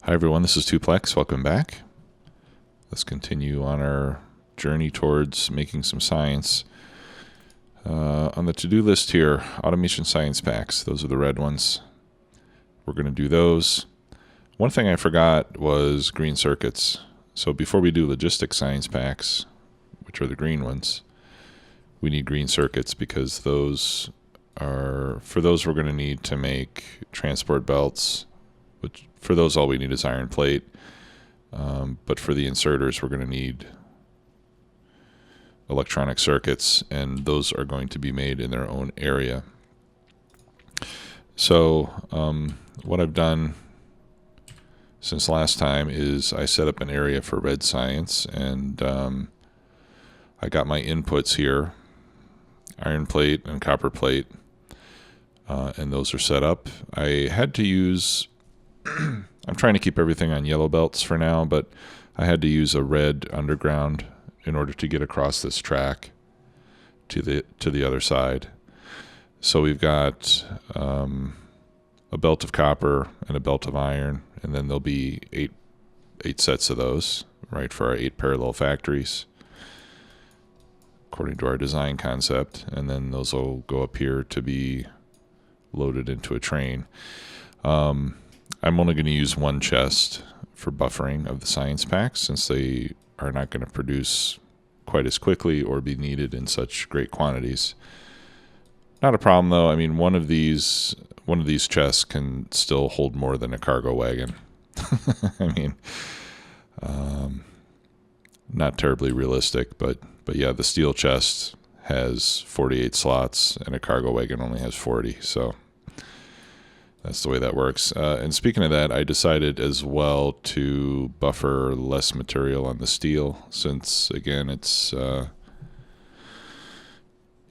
Hi everyone, this is Tuplex. Welcome back. Let's continue on our journey towards making some science. On the to-do list here, automation science packs. Those are the red ones. We're going to do those. One thing I forgot was green circuits. So before we do logistic science packs, which are the green ones, we need green circuits because those are, for those we're going to need to make transport belts, which for those all we need is iron plate. But for the inserters we're going to need electronic circuits, and those are going to be made in their own area. So what I've done since last time is I set up an area for red science, and I got my inputs here, iron plate and copper plate, and those are set up. I had to use I'm trying to keep everything on yellow belts for now, but I had to use a red underground in order to get across this track to the other side. So we've got a belt of copper and a belt of iron, and then there'll be eight sets of those, right, for our 8 parallel factories according to our design concept, and then those will go up here to be loaded into a train. I'm only going to use one chest for buffering of the science packs since they are not going to produce quite as quickly or be needed in such great quantities. Not a problem though. I mean, one of these chests can still hold more than a cargo wagon. I mean, not terribly realistic, but yeah, the steel chest has 48 slots and a cargo wagon only has 40. So that's the way that works. And speaking of that, I decided as well to buffer less material on the steel since, again, it's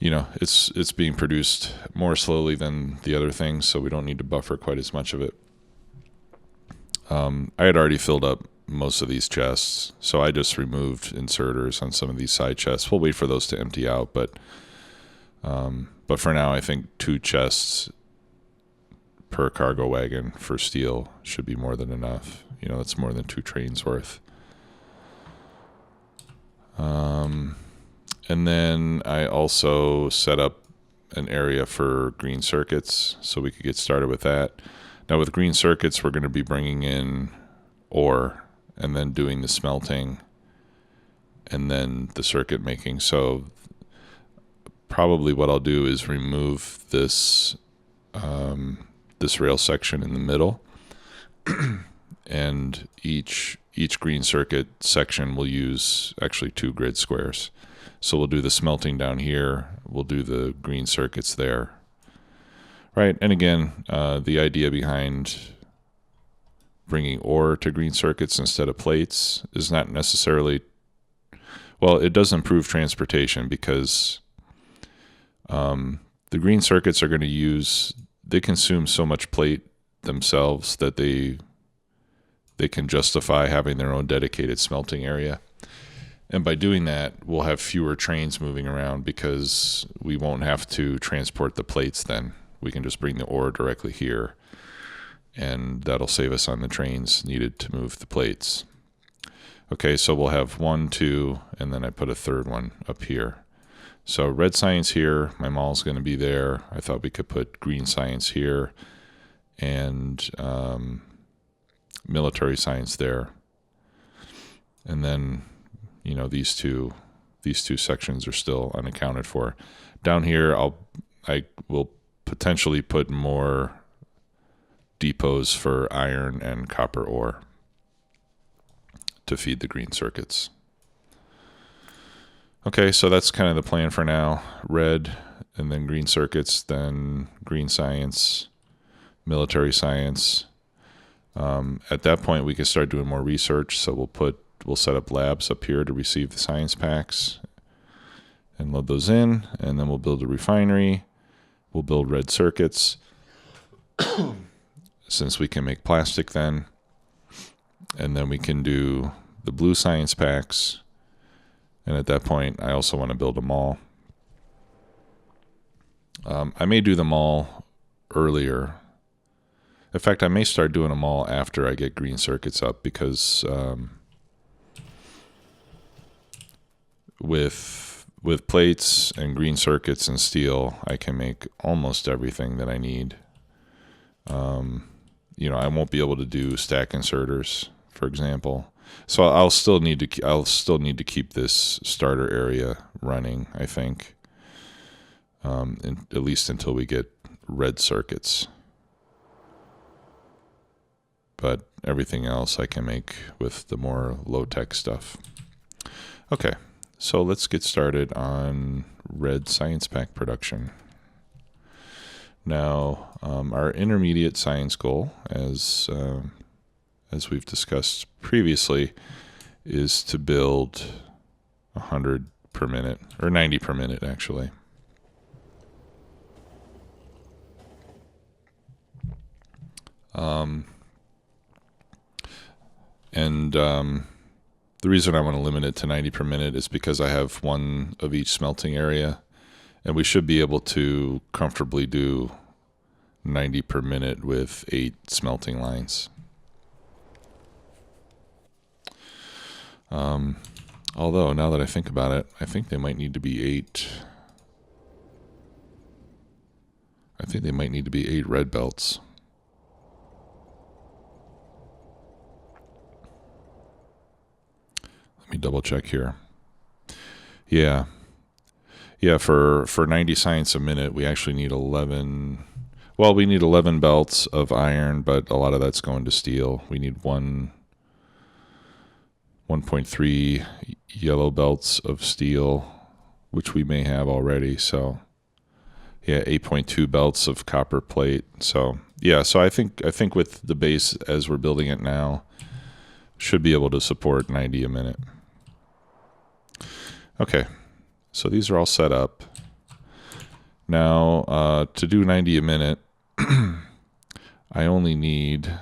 it's being produced more slowly than the other things, so we don't need to buffer quite as much of it. I had already filled up most of these chests, so I just removed inserters on some of these side chests. We'll wait for those to empty out, but for now, I think 2 chests per cargo wagon for steel should be more than enough. That's more than 2 trains worth. And then I also set up an area for green circuits so we could get started with that. Now with green circuits, we're going to be bringing in ore and then doing the smelting and then the circuit making. So probably what I'll do is remove this this rail section in the middle, and each green circuit section will use actually 2 grid squares. So we'll do the smelting down here, we'll do the green circuits there. Right, and again, the idea behind bringing ore to green circuits instead of plates is not necessarily, well, it does improve transportation because the green circuits are going to they consume so much plate themselves that they can justify having their own dedicated smelting area. And by doing that, we'll have fewer trains moving around because we won't have to transport the plates then. We can just bring the ore directly here, and that'll save us on the trains needed to move the plates. Okay, so we'll have 1, 2, and then I put a 3rd one up here. So red science here, my mall's going to be there. I thought we could put green science here and military science there. And then, these two sections are still unaccounted for. Down here, I will potentially put more depots for iron and copper ore to feed the green circuits. Okay, so that's kind of the plan for now. Red and then green circuits, then green science, military science. At that point, we can start doing more research. So we'll set up labs up here to receive the science packs and load those in, and then we'll build a refinery. We'll build red circuits since we can make plastic then. And then we can do the blue science packs. And at that point, I also want to build a mall. I may do the mall earlier In fact, I may start doing them all after I get green circuits up, because with plates and green circuits and steel, I can make almost everything that I need. You know, I won't be able to do stack inserters, for example. So I'll still need to keep this starter area running, I think, at least until we get red circuits. But everything else I can make with the more low-tech stuff. Okay, so let's get started on red science pack production. Now, our intermediate science goal, as we've discussed previously, is to build 100 per minute, or 90 per minute actually. The reason I want to limit it to 90 per minute is because I have one of each smelting area, and we should be able to comfortably do 90 per minute with 8 smelting lines. Although, now that I think about it, I think they might need to be 8. I think they might need to be 8 red belts. Let me double check here. Yeah, for 90 science a minute, we actually need 11. Well, we need 11 belts of iron, but a lot of that's going to steel. We need 1.3 yellow belts of steel, which we may have already. So, yeah, 8.2 belts of copper plate. So, yeah, so I think with the base as we're building it now, should be able to support 90 a minute. Okay, so these are all set up. Now, to do 90 a minute, I only need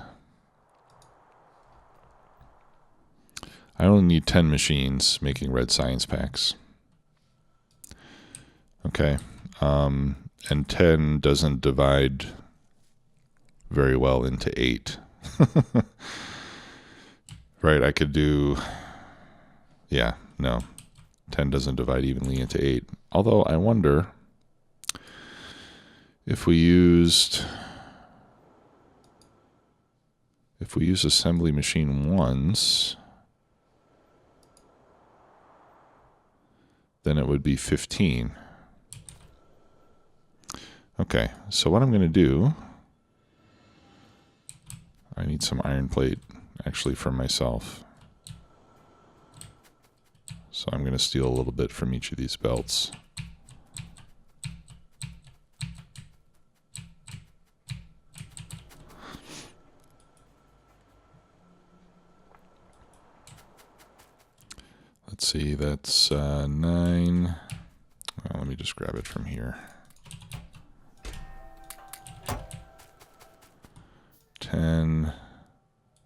10 machines making red science packs. Okay, and 10 doesn't divide very well into 8. Right, I could do, yeah, no, 10 doesn't divide evenly into 8. Although I wonder if we used assembly machine 1s, then it would be 15. Okay, so what I'm going to do, I need some iron plate actually for myself. So I'm going to steal a little bit from each of these belts. Let's see, that's 9. Well, let me just grab it from here. 10,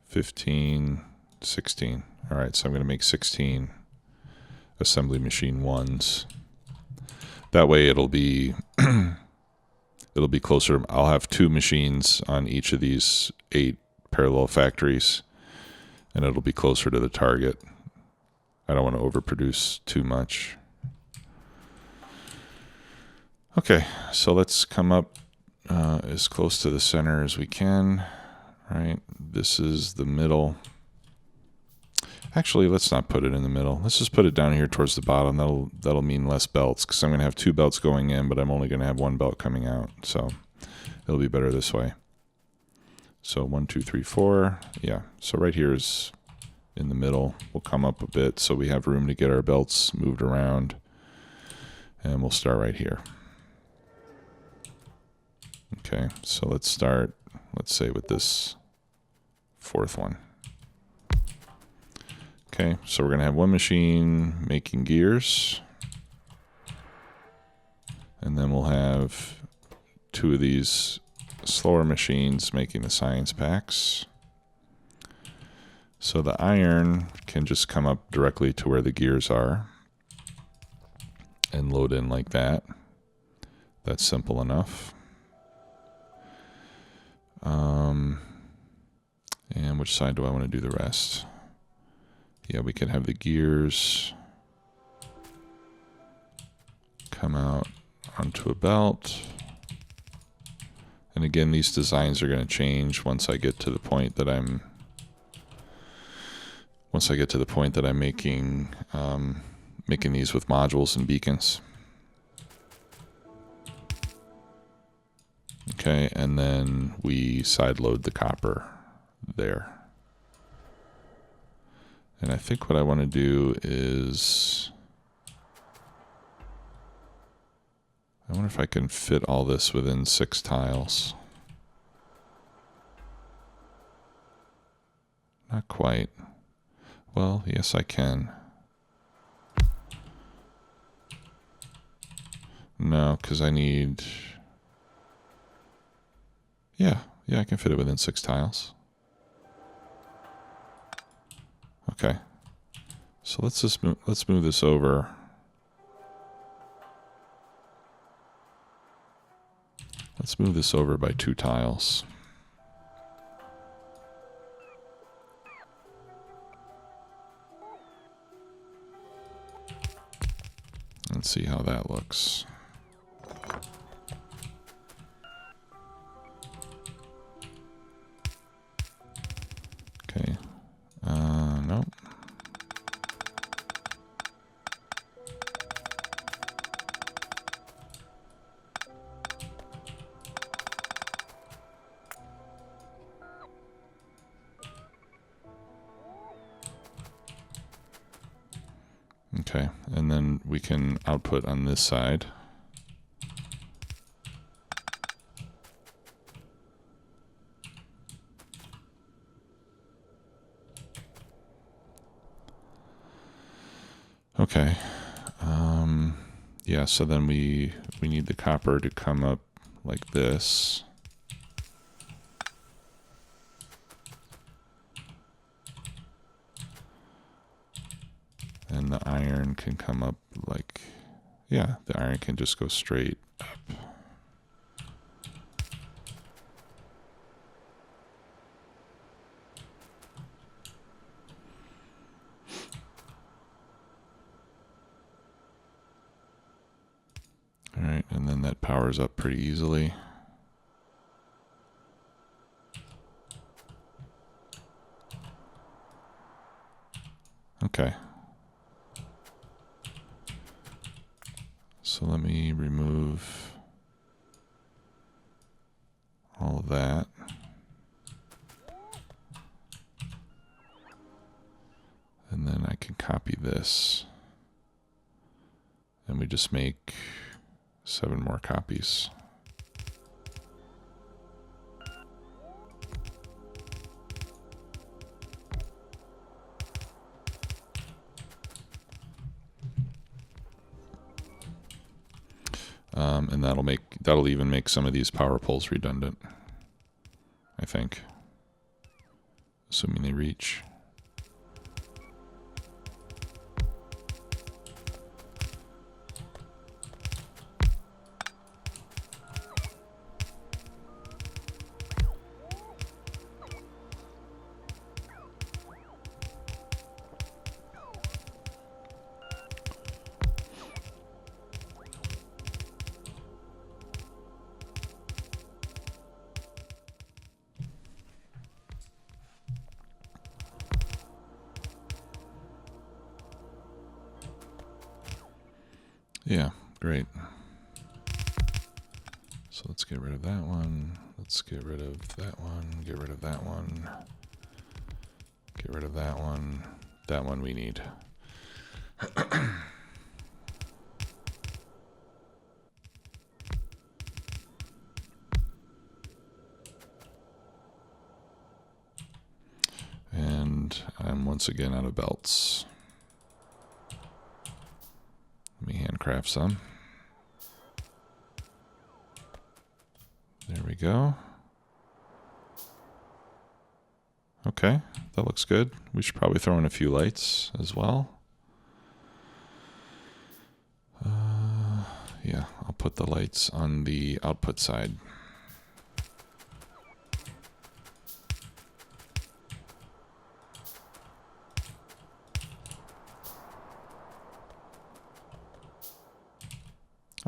15, 16. All right, so I'm going to make 16 assembly machine 1s. That way it'll be closer. I'll have 2 machines on each of these 8 parallel factories, and it'll be closer to the target. I don't want to overproduce too much. Okay, so let's come up as close to the center as we can. Right, this is the middle. Actually, let's not put it in the middle. Let's just put it down here towards the bottom. That'll mean less belts, because I'm going to have 2 belts going in, but I'm only going to have 1 belt coming out. So it'll be better this way. So 1, 2, 3, 4. Yeah, so right here is in the middle. We'll come up a bit so we have room to get our belts moved around. And we'll start right here. Okay, so let's start, let's say, with this 4th one. Okay, so we're going to have 1 machine making gears. And then we'll have 2 of these slower machines making the science packs. So the iron can just come up directly to where the gears are and load in like that. That's simple enough. And which side do I want to do the rest? Yeah, we can have the gears come out onto a belt. And again, these designs are going to change once I get to the point that I'm making making these with modules and beacons. Okay, and then we side load the copper there. And I think what I want to do is, I wonder if I can fit all this within 6 tiles. Not quite. Well, yes, I can. No, because I need... Yeah, I can fit it within 6 tiles. Okay. So let's move this over. Let's move this over by 2 tiles. Let's see how that looks. Okay. Nope. Okay, and then we can output on this side. Okay. Yeah, so then we need the copper to come up like this. And the iron can come up like, yeah, the iron can just go straight up. All right, and then that powers up pretty easily. Okay. So let me remove all of that. And then I can copy this. And we just make 7 more copies. And that'll even make some of these power poles redundant, I think, assuming they reach. Yeah, great. So let's get rid of that one. Let's get rid of that one. Get rid of that one. Get rid of that one. That one we need. And I'm once again out of belts. Let me handcraft some. There we go. Okay, that looks good. We should probably throw in a few lights as well. Yeah, I'll put the lights on the output side.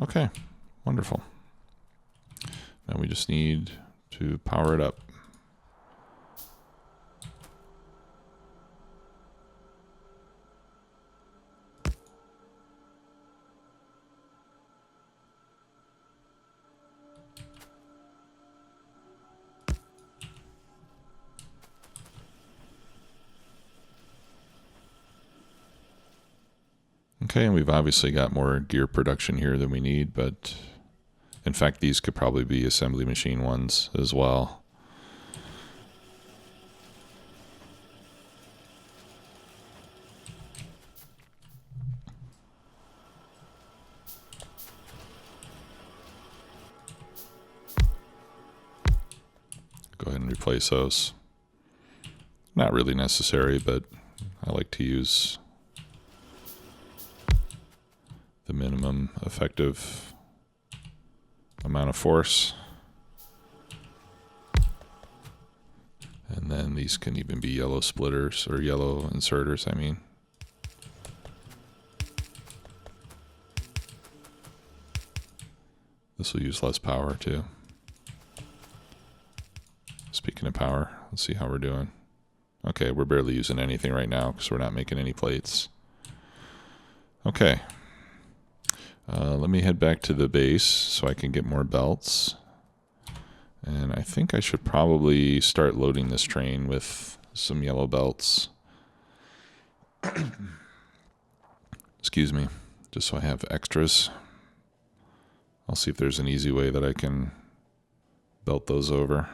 Okay, wonderful. Now we just need to power it up. Okay, and we've obviously got more gear production here than we need, but in fact, these could probably be assembly machine ones as well. Go ahead and replace those. Not really necessary, but I like to use the minimum effective amount of force. And then these can even be yellow splitters, or yellow inserters, I mean. This will use less power too. Speaking of power, let's see how we're doing. Okay, we're barely using anything right now because we're not making any plates. Okay. Let me head back to the base so I can get more belts. And I think I should probably start loading this train with some yellow belts. Excuse me, just so I have extras. I'll see if there's an easy way that I can belt those over.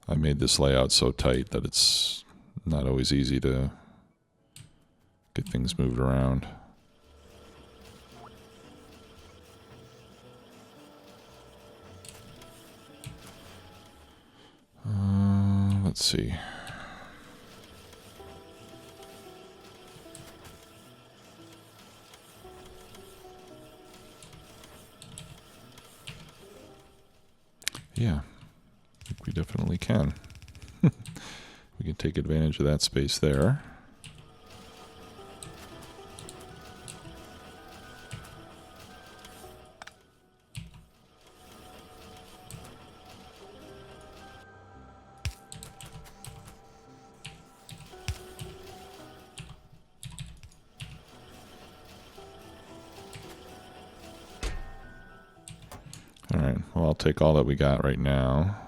I made this layout so tight that it's not always easy to get things moved around. Let's see. Yeah. I think we definitely can. We can take advantage of that space there. All right, well, I'll take all that we got right now.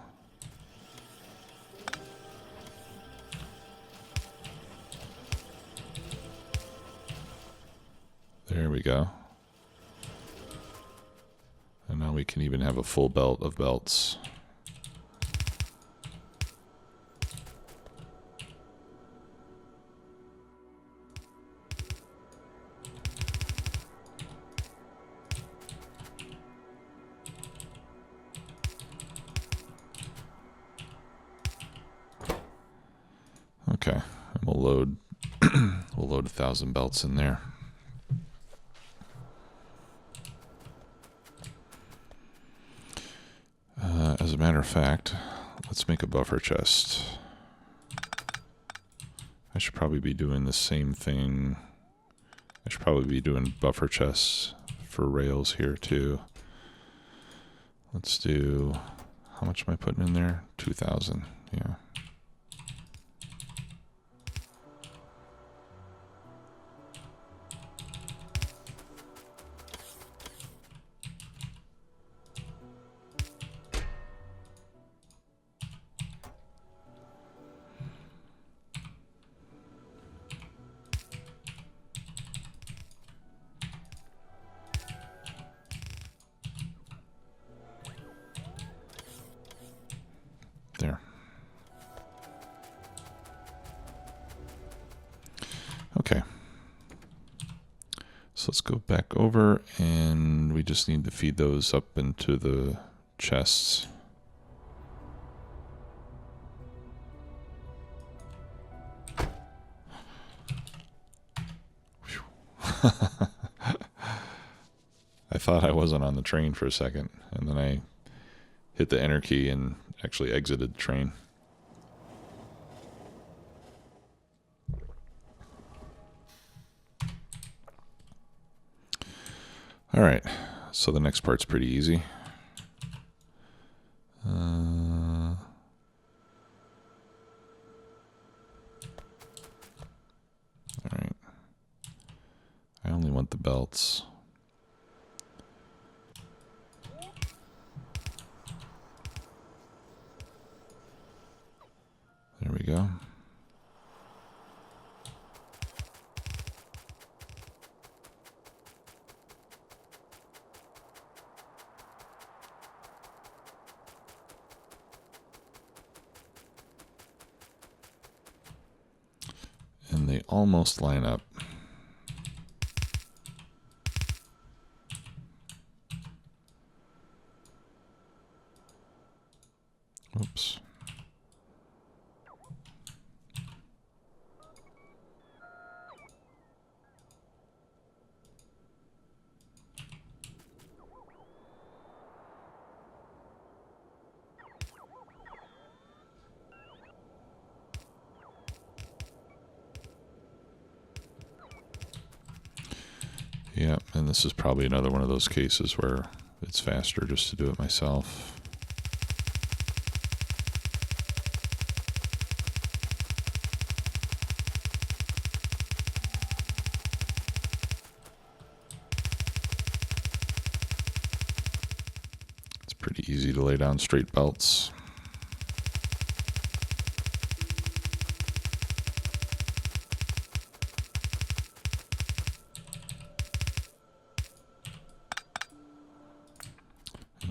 There we go. And now we can even have a full belt of belts. Okay, and we'll load we'll load 1,000 belts in there. As a matter of fact, let's make a buffer chest. I should probably be doing the same thing. I should probably be doing buffer chests for rails here too. Let's do, how much am I putting in there? 2,000, yeah. There. Okay. So let's go back over, and we just need to feed those up into the chests. I thought I wasn't on the train for a second, and then I hit the enter key and actually exited the train. All right, so the next part's pretty easy. All right, I only want the belts. There we go. And they almost line up. Oops. Yeah, and this is probably another one of those cases where it's faster just to do it myself. It's pretty easy to lay down straight belts.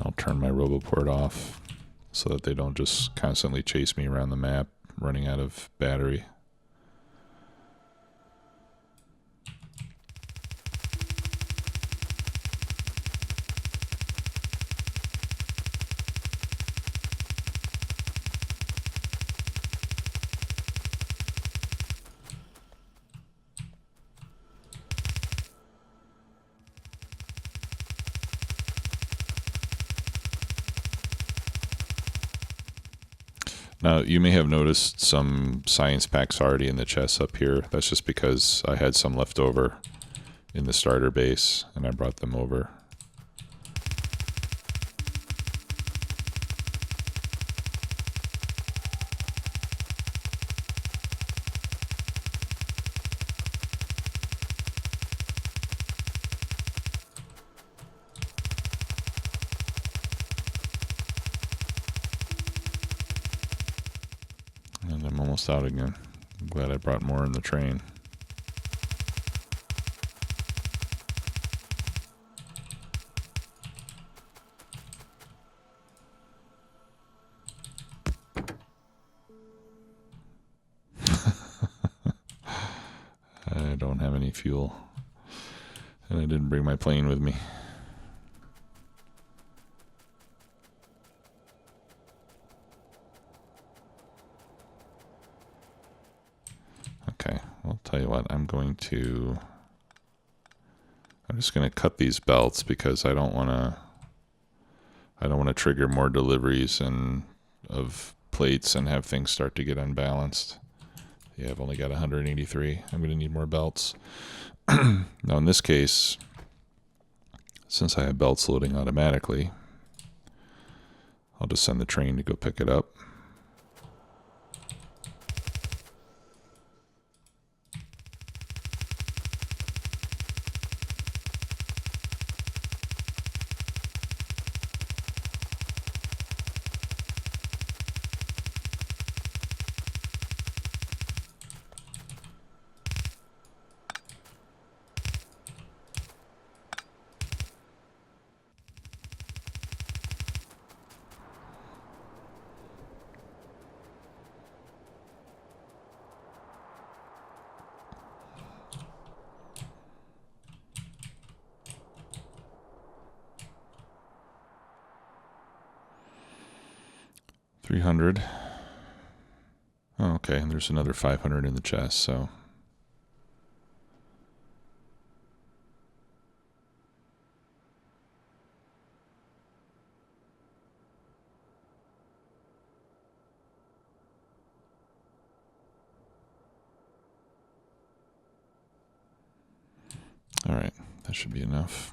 I'll turn my RoboPort off so that they don't just constantly chase me around the map running out of battery. Now, you may have noticed some science packs already in the chest up here. That's just because I had some left over in the starter base, and I brought them over. And I'm almost out again. I'm glad I brought more in the train. I don't have any fuel. And I didn't bring my plane with me. Okay, I'll tell you what, I'm just going to cut these belts because I don't want to trigger more deliveries and of plates and have things start to get unbalanced. Yeah, I've only got 183. I'm going to need more belts. Now in this case, since I have belts loading automatically, I'll just send the train to go pick it up. $300. Oh, okay, and there's another 500 in the chest, so. All right, that should be enough.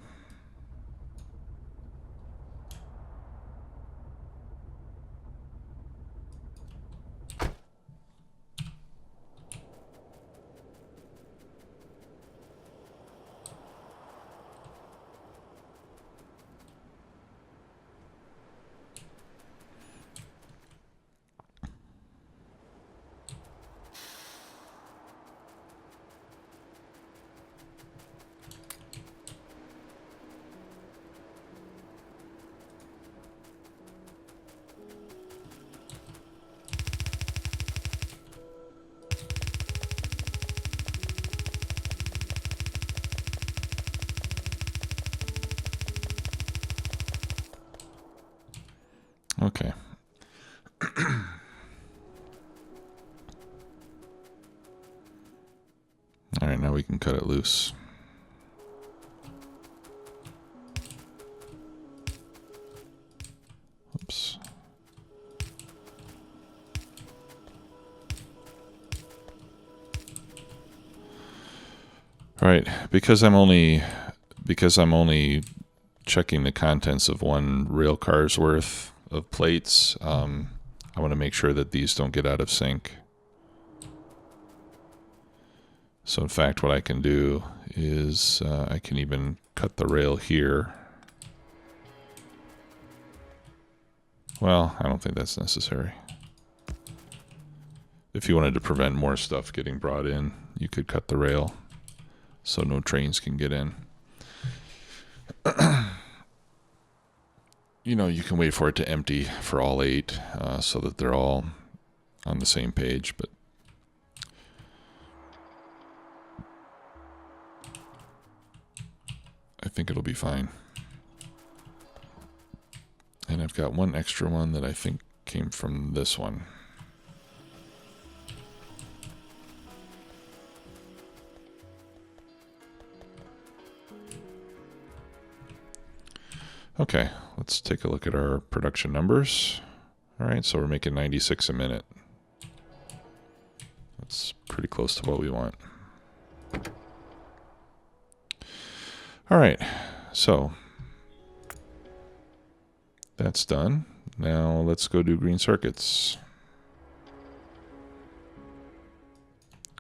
Okay. All right, now we can cut it loose. Oops. All right, because I'm only checking the contents of one rail car's worth of plates, I want to make sure that these don't get out of sync. So in fact, what I can do is I can even cut the rail here. Well, I don't think that's necessary. If you wanted to prevent more stuff getting brought in, you could cut the rail so no trains can get in. You know, you can wait for it to empty for all 8 so that they're all on the same page, but I think it'll be fine. And I've got one extra one that I think came from this one. Okay, let's take a look at our production numbers. All right, so we're making 96 a minute. That's pretty close to what we want. All right, so that's done. Now let's go do green circuits.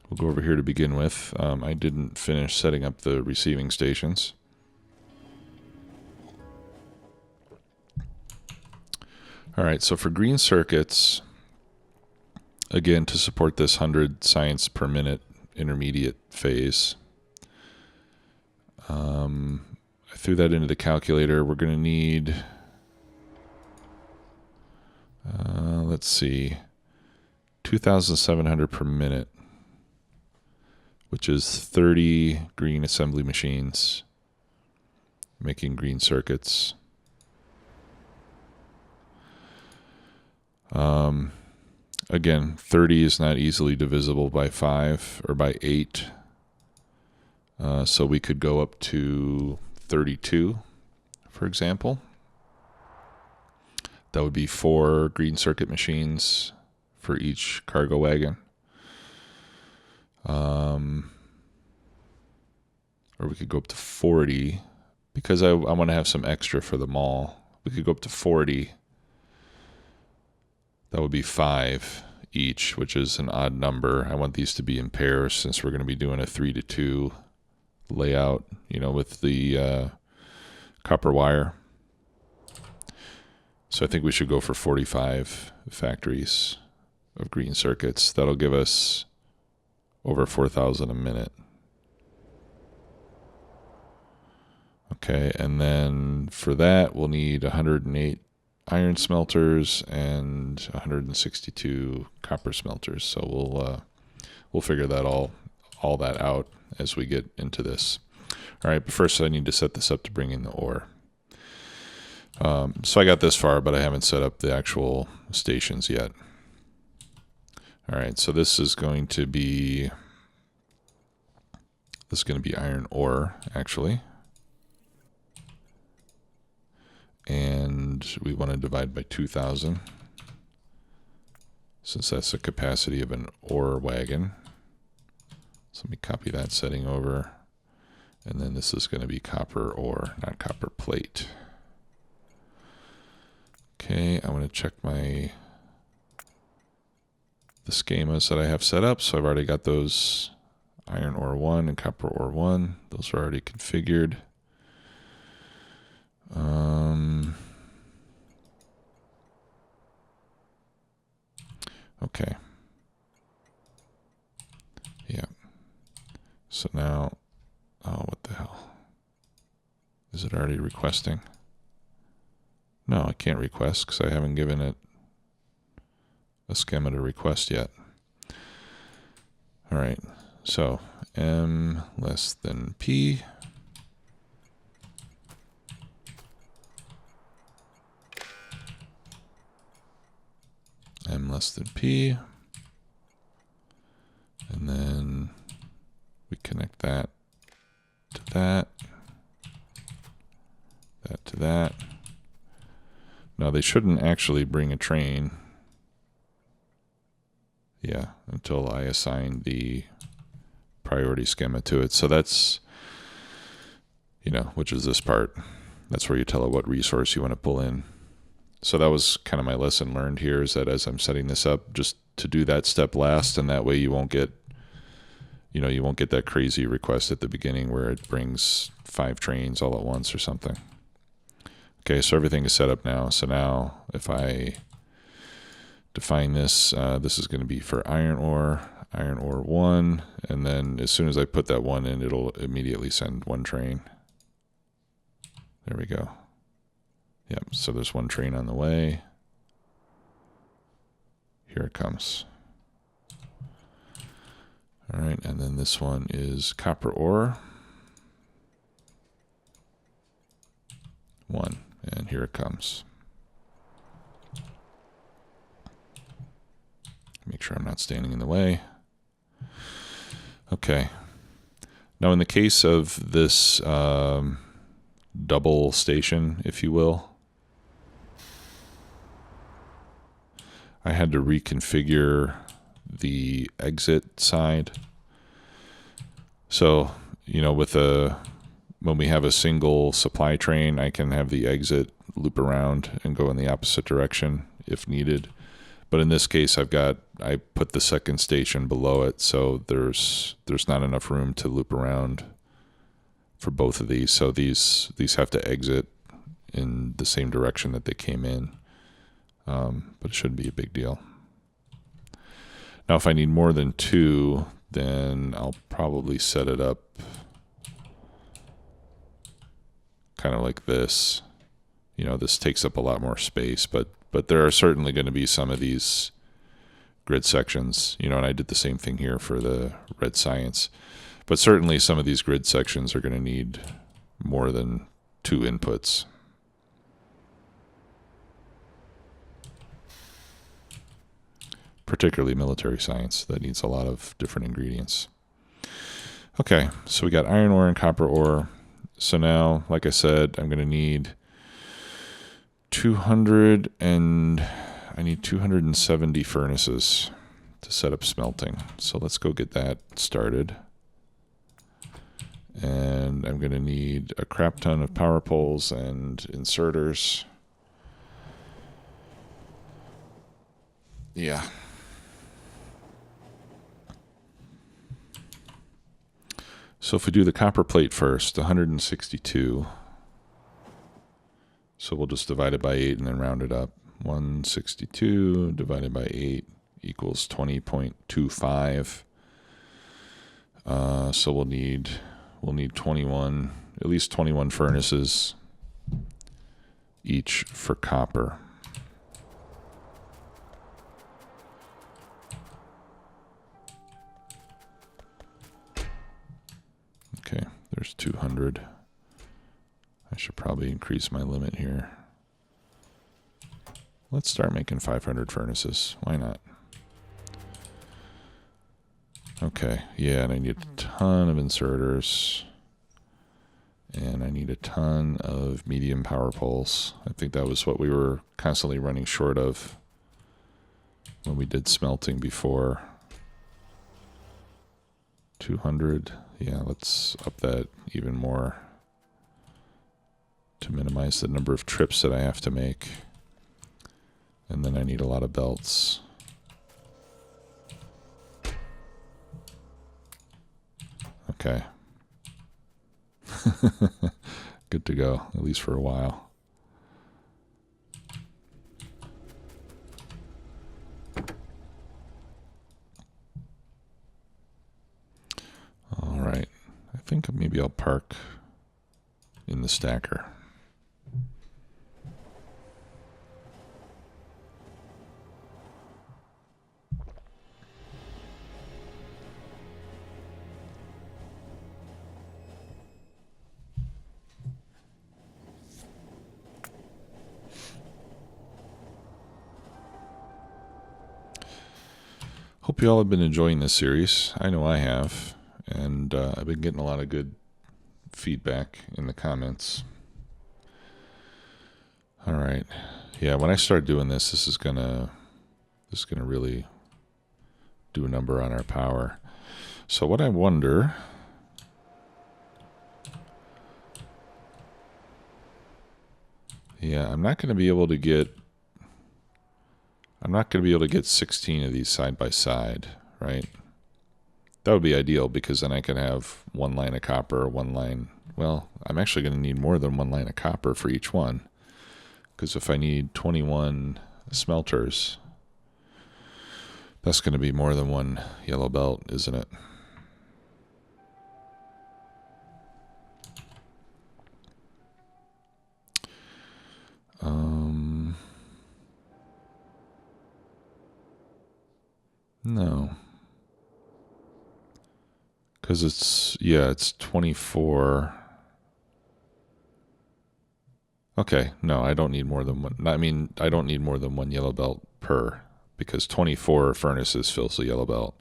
We'll go over here to begin with. I didn't finish setting up the receiving stations. All right, so for green circuits, again, to support this 100 science per minute intermediate phase, I threw that into the calculator. We're going to need, let's see, 2,700 per minute, which is 30 green assembly machines making green circuits. Again, 30 is not easily divisible by 5 or by 8. So we could go up to 32, for example. That would be 4 green circuit machines for each cargo wagon. Or we could go up to 40, because I want to have some extra for the mall. We could go up to 40. That would be 5 each, which is an odd number. I want these to be in pairs since we're going to be doing a 3-to-2 layout, you know, with the copper wire. So I think we should go for 45 factories of green circuits. That'll give us over 4,000 a minute. Okay, and then for that we'll need 108 iron smelters and 162 copper smelters. So we'll figure that all that out as we get into this. All right, but first I need to set this up to bring in the ore. So I got this far, but I haven't set up the actual stations yet. All right, so this is going to be iron ore, actually. And we want to divide by 2,000, since that's the capacity of an ore wagon. So let me copy that setting over. And then this is going to be copper ore, not copper plate. Okay, I want to check the schemas that I have set up. So I've already got those iron ore 1 and copper ore 1. Those are already configured. Okay. Yeah. So now, oh, what the hell? Is it already requesting? No, I can't request because I haven't given it a schema to request yet. All right. So M less than P. less than P. And then we connect that to that, that to that. Now they shouldn't actually bring a train. Yeah, until I assign the priority schema to it. So that's, you know, which is this part. That's where you tell it what resource you want to pull in. So that was kind of my lesson learned here, is that as I'm setting this up, just to do that step last, and that way you won't get, you know, you won't get that crazy request at the beginning where it brings 5 trains all at once or something. Okay, so everything is set up now. So now if I define this, this is going to be for iron ore 1, and then as soon as I put that 1 in, it'll immediately send 1 train. There we go. Yep, so there's 1 train on the way. Here it comes. All right, and then this one is copper ore 1, and here it comes. Make sure I'm not standing in the way. Okay. Now in the case of this double station, if you will, I had to reconfigure the exit side. So, you know, when we have a single supply train, I can have the exit loop around and go in the opposite direction if needed. But in this case, I put the second station below it, so there's not enough room to loop around for both of these. So these have to exit in the same direction that they came in. But it shouldn't be a big deal. Now, if I need more than 2, then I'll probably set it up kind of like this. You know, this takes up a lot more space, but there are certainly going to be some of these grid sections, you know, and I did the same thing here for the red science. But certainly some of these grid sections are going to need more than 2 inputs. Particularly military science, that needs a lot of different ingredients. Okay, so we got iron ore and copper ore. So now, like I said, I'm going to need 270 furnaces to set up smelting. So let's go get that started. And I'm going to need a crap ton of power poles and inserters. Yeah. So if we do the copper plate first, 162. So we'll just divide it by 8 and then round it up. 162 divided by 8 equals 20.25. So we'll need 21, at least 21 furnaces each for copper. Okay, there's 200. I should probably increase my limit here. Let's start making 500 furnaces. Why not? Okay, yeah, and I need a ton of inserters. And I need a ton of medium power poles. I think that was what we were constantly running short of when we did smelting before. 200. Yeah, let's up that even more to minimize the number of trips that I have to make. And then I need a lot of belts. Okay. Good to go, at least for a while. All right. I think maybe I'll park in the stacker. Hope you all have been enjoying this series. I know I have, and I've been getting a lot of good feedback in the comments. All right, yeah. When I start doing this, this is gonna really do a number on our power. So what I wonder, yeah, I'm not going to be able to get 16 of these side by side, right? That would be ideal, because then I can have one line of copper, one line. Well, I'm actually going to need more than one line of copper for each one, because if I need 21 smelters, that's going to be more than one yellow belt, isn't it? No. Because it's 24. Okay, no, I don't need more than one. I mean, I don't need more than one yellow belt per, because 24 furnaces fills the yellow belt,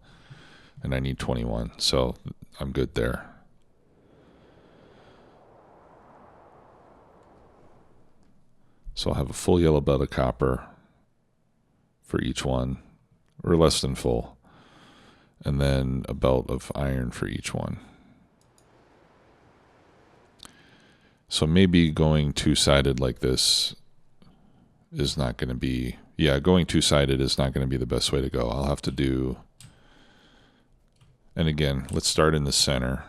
and I need 21, so I'm good there. So I'll have a full yellow belt of copper for each one, or less than full, and then a belt of iron for each one. So maybe going two-sided like this is not going to be, going two-sided is not going to be the best way to go. I'll have to do, and again, let's start in the center,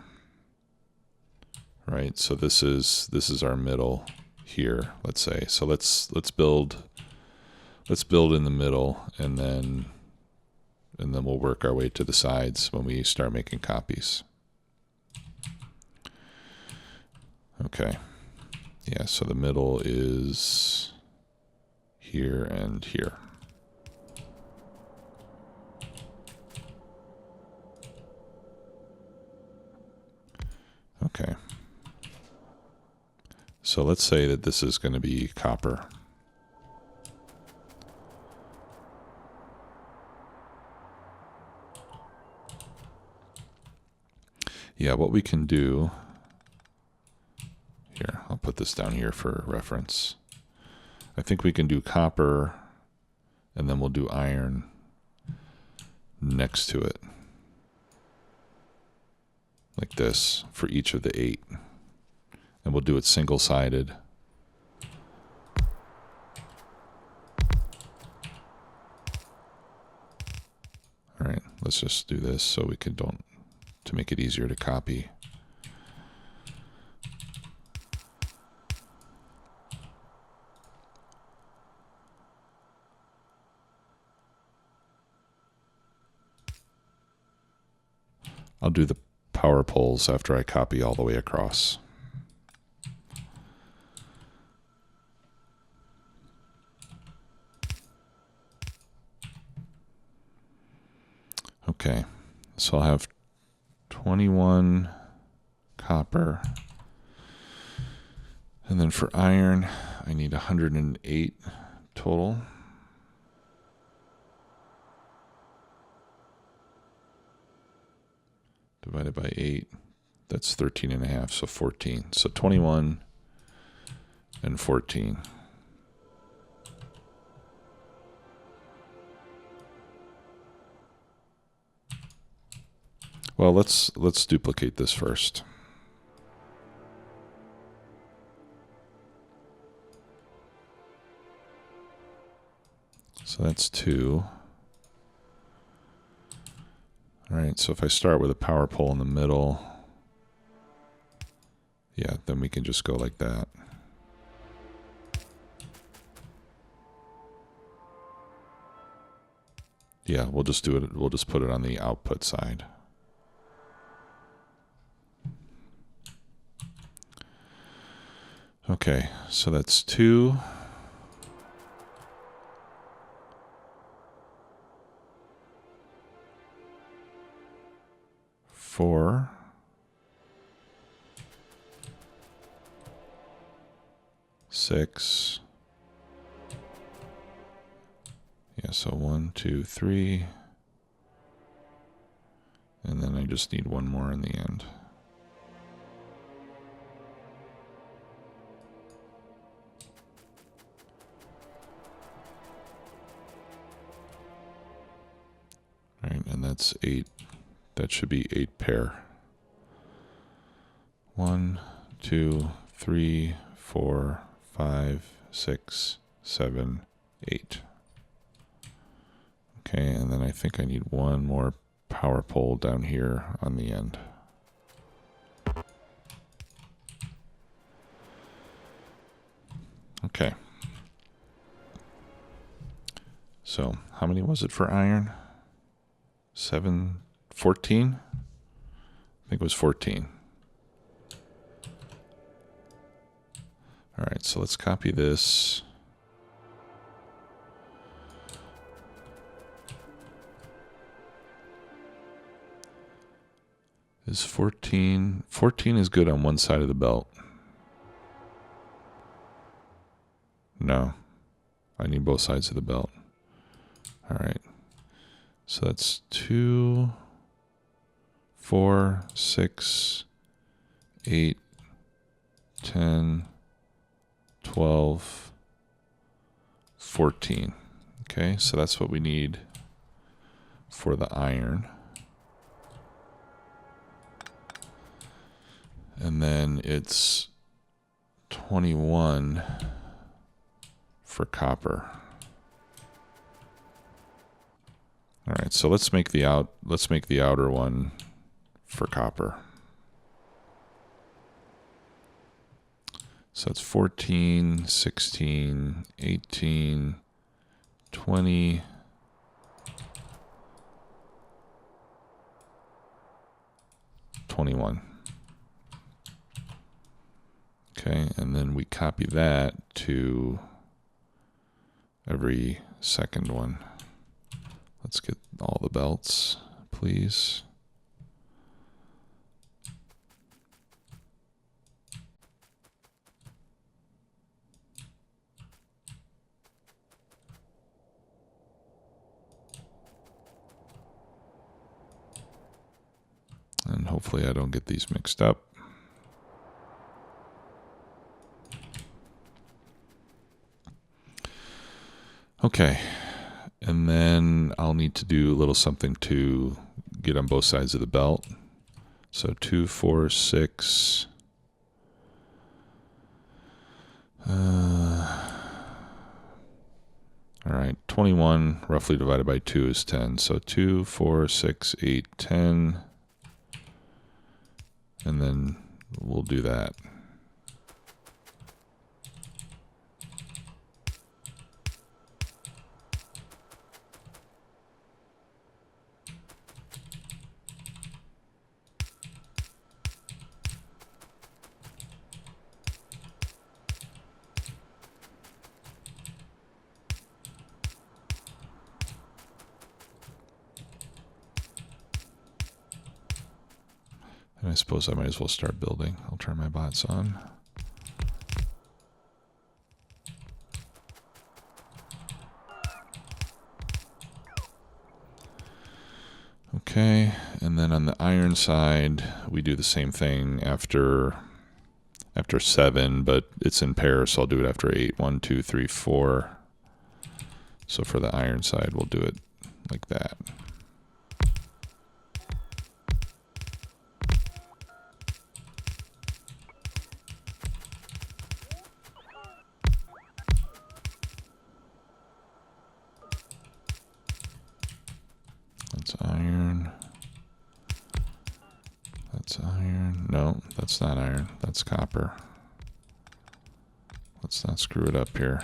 right? So this is our middle here, let's say. So let's build in the middle, and then we'll work our way to the sides when we start making copies. Okay. Yeah, so the middle is here and here. Okay. So let's say that this is going to be copper. Yeah, what we can do here, I'll put this down here for reference. I think we can do copper, and then we'll do iron next to it, like this, for each of the 8. And we'll do it single-sided. All right, let's just do this so we can to make it easier to copy. I'll do the power poles after I copy all the way across. Okay, so I'll have 21 copper, and then for iron I need 108 total. Divided by 8, that's 13.5, so 14. So 21 and 14. Well, let's duplicate this first. So that's 2. All right, so if I start with a power pole in the middle, yeah, then we can just go like that. Yeah, we'll just do it. We'll just put it on the output side. Okay, so that's 2. 4. 6. Yeah, so 1, 2, 3, I just need one more in the end. All right, and that's 8. That should be 8 pair. 1, 2, 3, 4, 5, 6, 7, 8. Okay, and then I think I need one more power pole down here on the end. Okay. So, how many was it for iron? 7, 14? I think it was 14. All right, so let's copy this. Is 14? 14 is good on one side of the belt. No, I need both sides of the belt. All right, so that's 2, 4, 6, 8, 10, 12, 14. Okay, so that's what we need for the iron. And then it's 21 for copper. All right, so let's make the outer one for copper. So it's 14, 16, 18, 20, 21. Okay, and then we copy that to every second one. Let's get all the belts, please. And hopefully I don't get these mixed up. Okay, and then I'll need to do a little something to get on both sides of the belt. So 2, 4, 6. All right, 21 roughly divided by 2 is 10. So 2, 4, 6, 8, 10. And then we'll do that. And I suppose I might as well start building. I'll turn my bots on. Okay, and then on the iron side, we do the same thing after 7, but it's in pairs, so I'll do it after 8. 1, 2, 3, 4. So for the iron side, we'll do it like that. That's iron. That's iron. No, that's not iron. That's copper. Let's not screw it up here.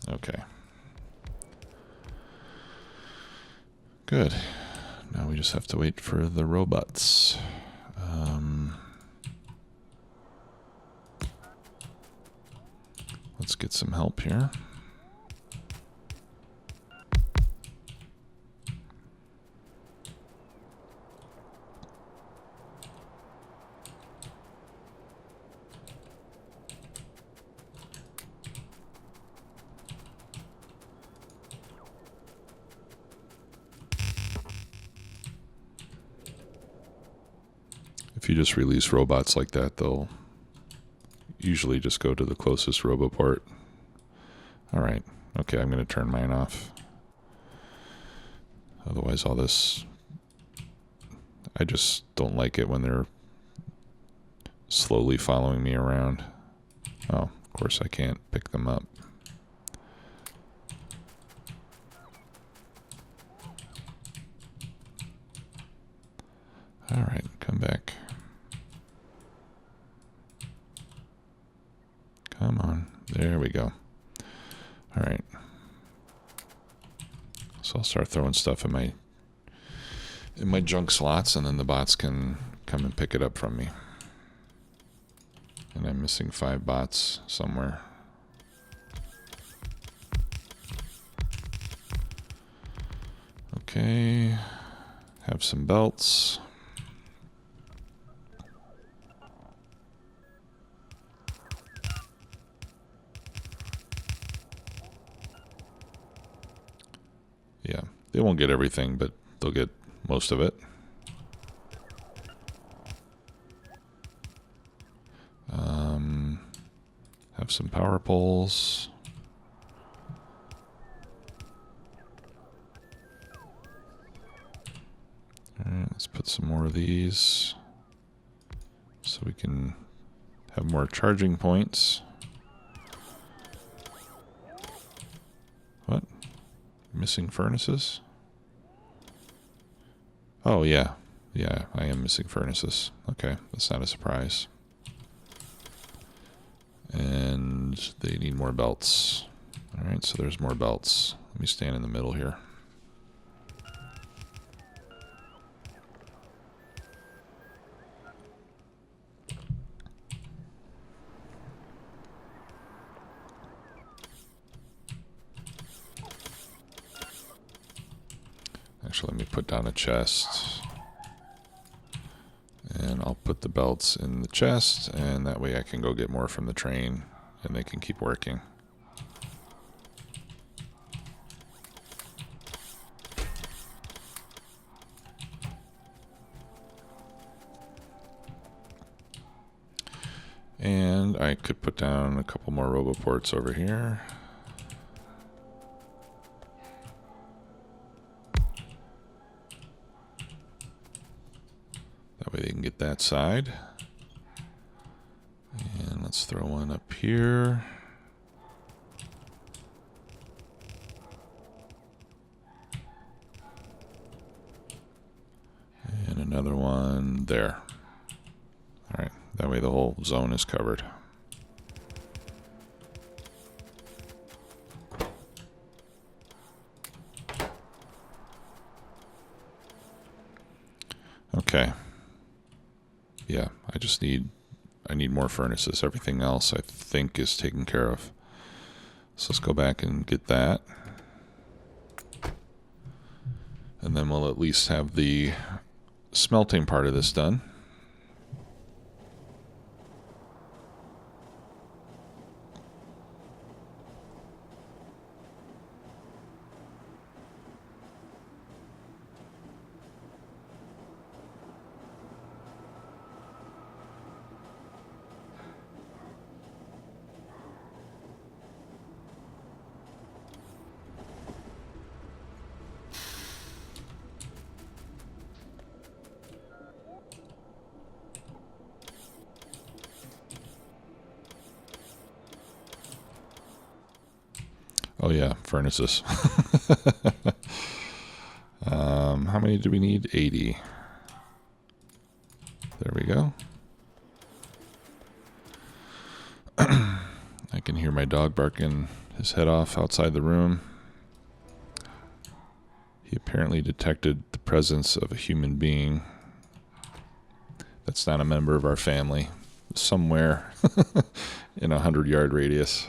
Okay. Good. Now we just have to wait for the robots. Let's get some help here. If you just release robots like that, they'll usually just go to the closest roboport. All right. Okay, I'm going to turn mine off. Otherwise, all this... I just don't like it when they're slowly following me around. Oh, of course I can't pick them up. All right, come back. Come on. There we go. All right. So I'll start throwing stuff in my junk slots, and then the bots can come and pick it up from me. And I'm missing 5 bots somewhere. Okay. Have some belts. Yeah, they won't get everything, but they'll get most of it. Have some power poles. All right, let's put some more of these so we can have more charging points. What? Missing furnaces? Oh, yeah. Yeah, I am missing furnaces. Okay, that's not a surprise. And they need more belts. All right, so there's more belts. Let me stand in the middle here. Actually, let me put down a chest. And I'll put the belts in the chest, and that way I can go get more from the train, and they can keep working. And I could put down a couple more roboports over here. That way they can get that side. And let's throw one up here. And another one there. All right, that way the whole zone is covered. Okay. Yeah, I need more furnaces. Everything else I think is taken care of. So let's go back and get that. And then we'll at least have the smelting part of this done. Oh yeah, furnaces. How many do we need? 80. There we go. I can hear my dog barking his head off outside the room. He apparently detected the presence of a human being that's not a member of our family somewhere in a 100-yard radius.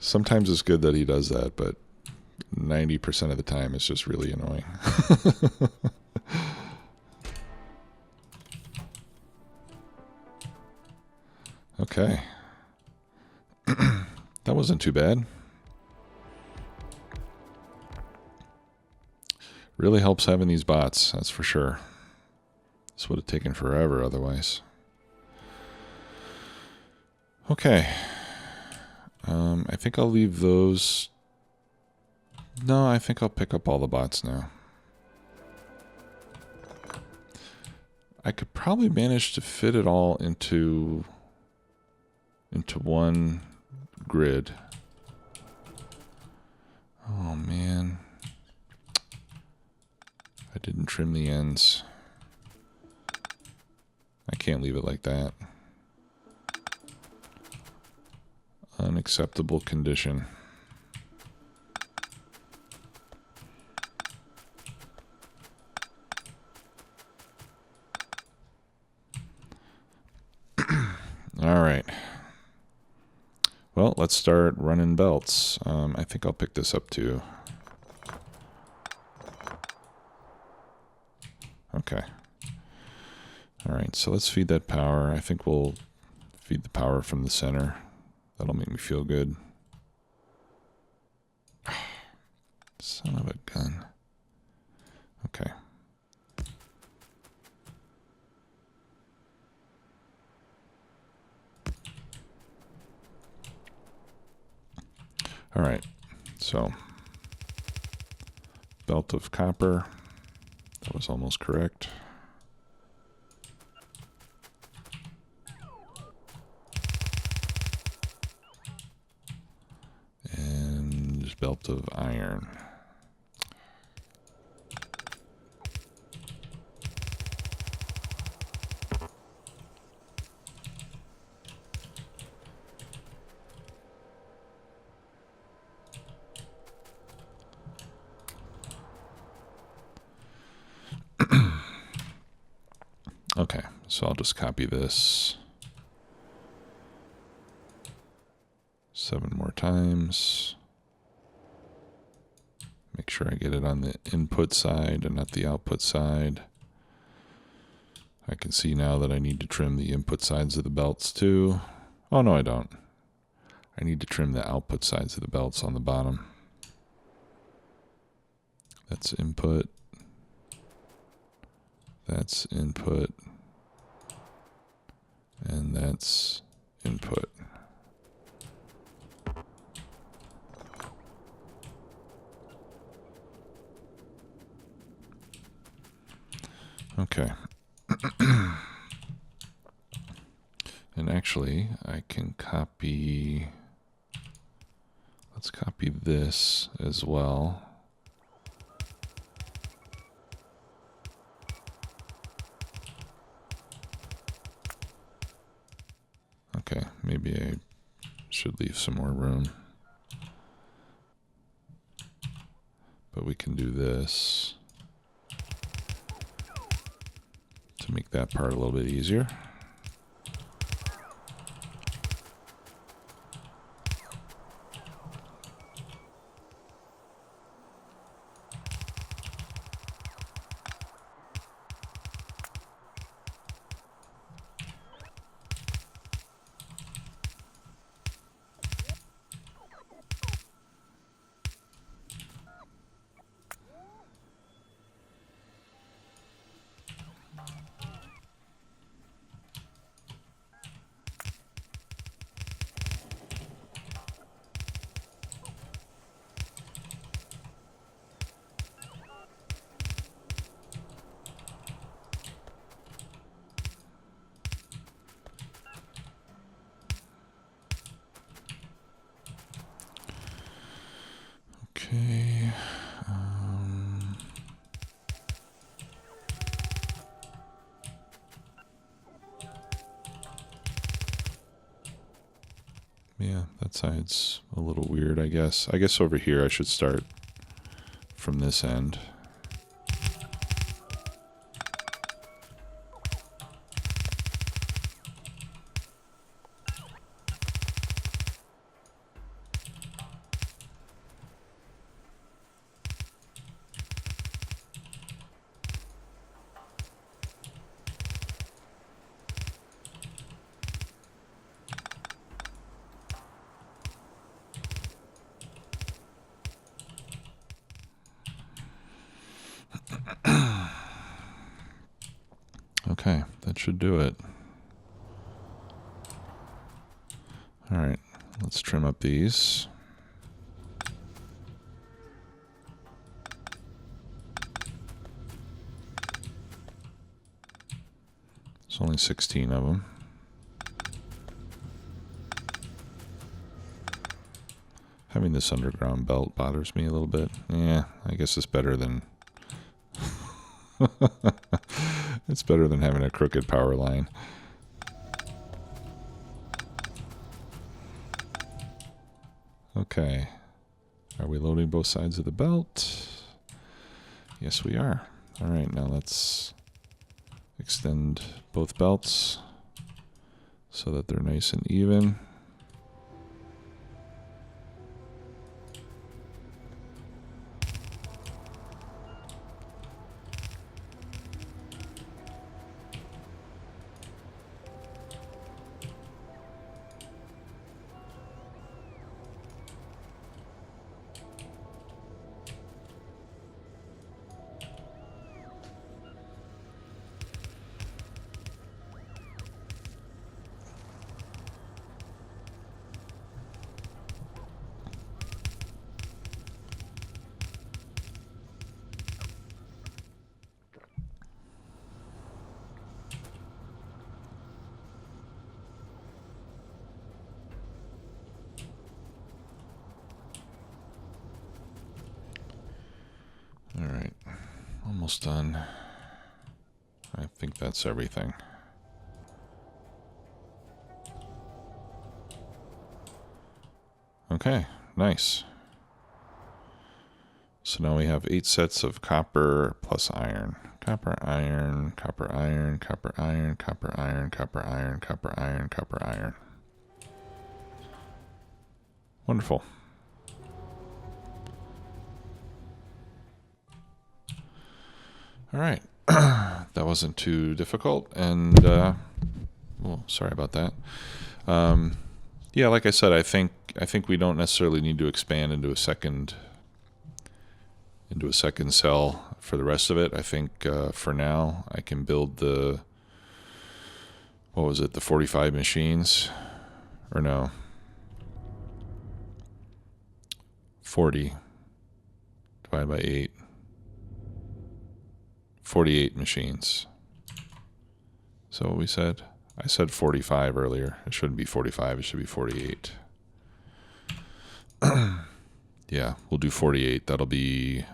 Sometimes it's good that he does that, but 90% of the time it's just really annoying. Okay. That wasn't too bad. Really helps having these bots, that's for sure. This would have taken forever otherwise. Okay. I think I'll leave those. No, I think I'll pick up all the bots now. I could probably manage to fit it all into one grid. Oh man. I didn't trim the ends. I can't leave it like that. Unacceptable condition. All right. Well, let's start running belts. I think I'll pick this up too. Okay. All right, so let's feed that power. I think we'll feed the power from the center. That'll make me feel good. Son of a gun. Okay. All right, so belt of copper. That was almost correct. And belt of iron. Okay, so I'll just copy this 7 more times. Make sure I get it on the input side and not the output side. I can see now that I need to trim the input sides of the belts too. Oh no, I don't. I need to trim the output sides of the belts on the bottom. That's input. That's input. And that's input. Okay. And actually, I can copy. Let's copy this as well. Okay, maybe I should leave some more room. But we can do this to make that part a little bit easier. Okay. Yeah, that side's a little weird, I guess. I guess over here I should start from this end. Okay, that should do it. All right, let's trim up these. There's only 16 of them. Having this underground belt bothers me a little bit. Yeah, I guess it's better than it's better than having a crooked power line. Okay. Are we loading both sides of the belt? Yes, we are. All right, now let's extend both belts so that they're nice and even. All right, almost done. I think that's everything. Okay, nice. So now we have 8 sets of copper plus iron. Copper, iron, copper, iron, copper, iron, copper, iron, copper, iron, copper, iron, copper, iron. Wonderful. All right, that wasn't too difficult, and well, sorry about that. Yeah, like I said, I think we don't necessarily need to expand into a second cell for the rest of it. I think for now I can build the, what was it, the 45 machines, or no, 40 divided by 8. 48 machines. So what we said? I said 45 earlier. It shouldn't be 45. It should be 48. Yeah, we'll do 48. That'll be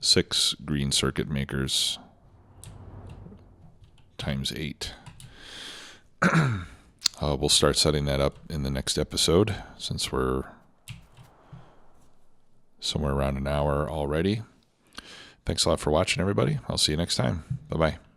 6 green circuit makers times 8. We'll start setting that up in the next episode since we're somewhere around an hour already. Thanks a lot for watching, everybody. I'll see you next time. Bye-bye.